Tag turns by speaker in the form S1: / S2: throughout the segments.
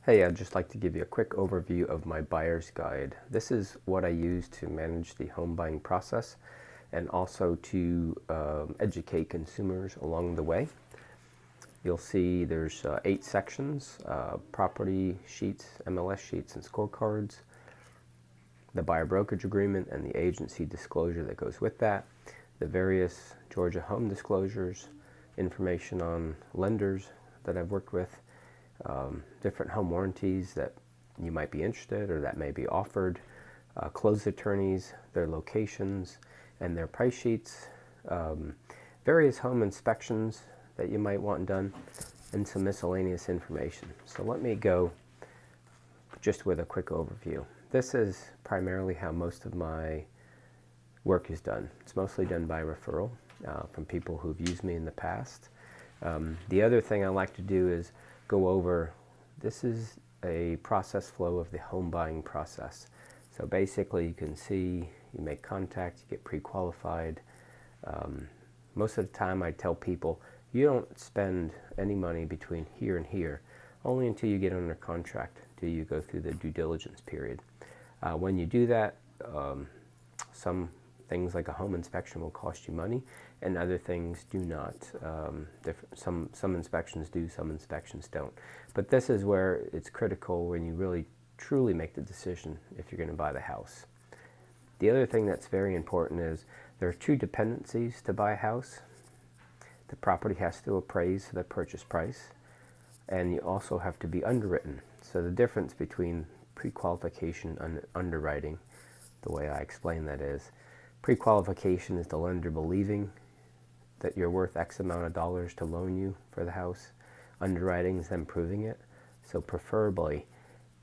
S1: Hey, I'd just like to give you a quick overview of my buyer's guide. This is what I use to manage the home buying process and also to educate consumers along the way. You'll see there's 8 sections: property sheets, MLS sheets, and scorecards, the buyer brokerage agreement and the agency disclosure that goes with that, the various Georgia home disclosures, information on lenders that I've worked with, different home warranties that you might be interested or that may be offered, closed attorneys, their locations and their price sheets, various home inspections that you might want done, and some miscellaneous information. So let me go just with a quick overview. This is primarily how most of my work is done. It's mostly done by referral from people who've used me in the past. The other thing I like to do is go over, this is a process flow of the home buying process. So basically you can see, you make contact, you get pre-qualified. Most of the time I tell people, you don't spend any money between here and here, only until you get under contract do you go through the due diligence period. When you do that, some things like a home inspection will cost you money, and other things do not. Some inspections do, some inspections don't. But this is where it's critical when you really truly make the decision if you're going to buy the house. The other thing that's very important is there are 2 dependencies to buy a house. The property has to appraise to the purchase price, and you also have to be underwritten. So the difference between pre-qualification and underwriting, the way I explain that is, pre-qualification is the lender believing that you're worth X amount of dollars to loan you for the house. Underwriting is them proving it. So preferably,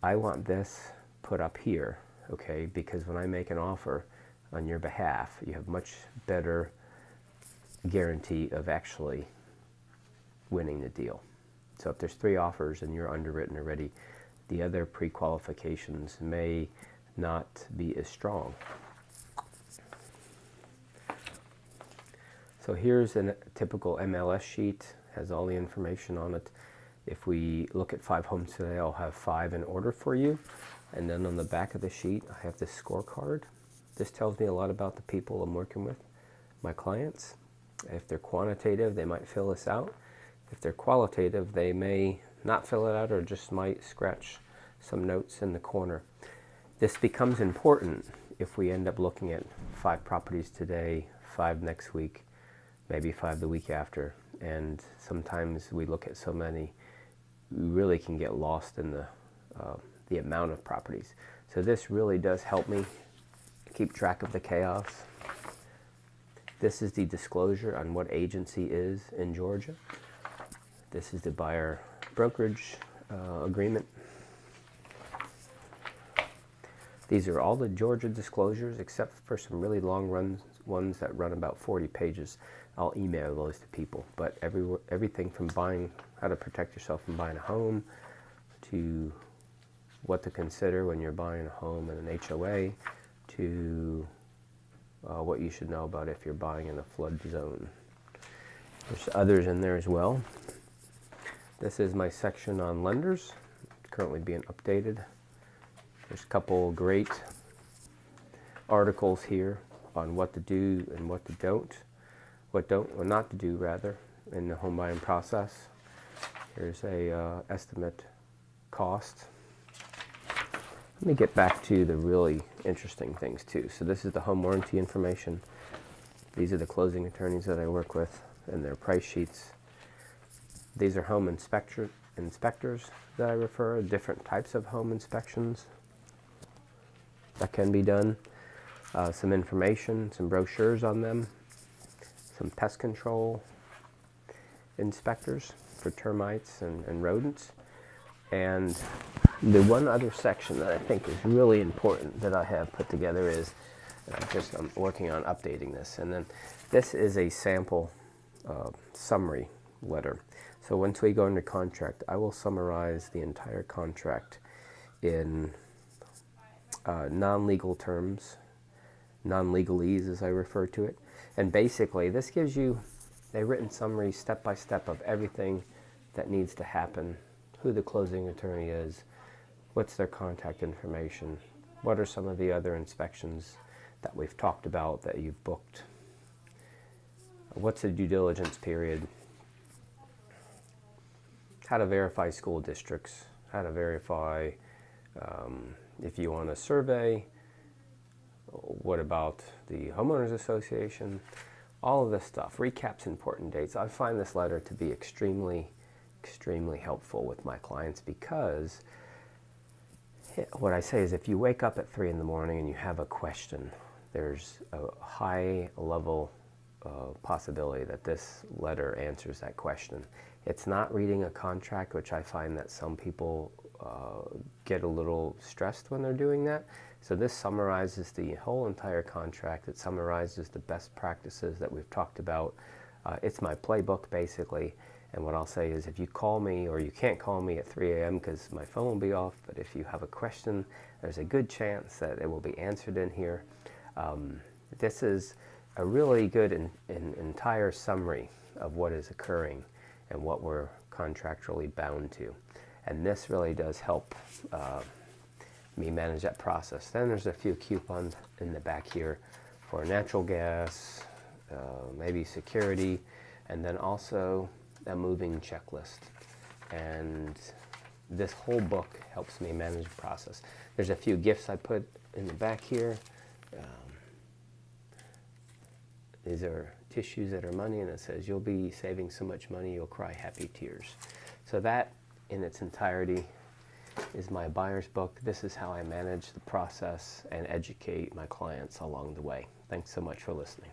S1: I want this put up here, okay? Because when I make an offer on your behalf, you have much better guarantee of actually winning the deal. So if there's 3 offers and you're underwritten already, the other pre-qualifications may not be as strong. So here's a typical MLS sheet, has all the information on it. If we look at 5 homes today, I'll have 5 in order for you. And then on the back of the sheet, I have this scorecard. This tells me a lot about the people I'm working with, my clients. If they're quantitative, they might fill this out. If they're qualitative, they may not fill it out or just might scratch some notes in the corner. This becomes important if we end up looking at 5 properties today, 5 next week, maybe 5 the week after, and sometimes we look at so many, we really can get lost in the amount of properties. So this really does help me keep track of the chaos. This is the disclosure on what agency is in Georgia. This is the buyer brokerage agreement. These are all the Georgia disclosures except for some really long ones that run about 40 pages. I'll email those to people. But everything from buying, how to protect yourself from buying a home, to what to consider when you're buying a home in an HOA, to what you should know about if you're buying in a flood zone. There's others in there as well. This is my section on lenders. It's currently being updated. There's a couple great articles here on what to do and what not to do rather in the home buying process. Here's a estimate cost. Let me get back to the really interesting things too. So this is the home warranty information. These are the closing attorneys that I work with and their price sheets. These are home inspectors that I refer, different types of home inspections that can be done. Some information, some brochures on them, some pest control inspectors for termites and rodents. And the one other section that I think is really important that I have put together is, I'm working on updating this, and then this is a sample summary letter. So once we go into contract, I will summarize the entire contract in non-legal terms, non-legalese as I refer to it. And basically this gives you a written summary step by step of everything that needs to happen who the closing attorney is, what's their contact information, what are some of the other inspections that we've talked about that you've booked, what's the due diligence period, how to verify school districts, how to verify if you want a survey, what about the homeowners association, all of this stuff, recaps important dates. I find this letter to be extremely helpful with my clients, because what I say is, if you wake up at 3 in the morning and you have a question, there's a high level possibility that this letter answers that question. It's not reading a contract, which I find that some people get a little stressed when they're doing that. So this summarizes the whole entire contract. It summarizes the best practices that we've talked about. It's my playbook, basically. And what I'll say is, if you call me, or you can't call me at 3 a.m. because my phone will be off, but if you have a question, there's a good chance that it will be answered in here. This is a really good entire summary of what is occurring and what we're contractually bound to. And this really does help me manage that process. Then there's a few coupons in the back here for natural gas, maybe security, and then also a moving checklist. And this whole book helps me manage the process. There's a few gifts I put in the back here. These are tissues that are money, and it says, "You'll be saving so much money, you'll cry happy tears." So that in its entirety is my buyer's book. This is how I manage the process and educate my clients along the way. Thanks so much for listening.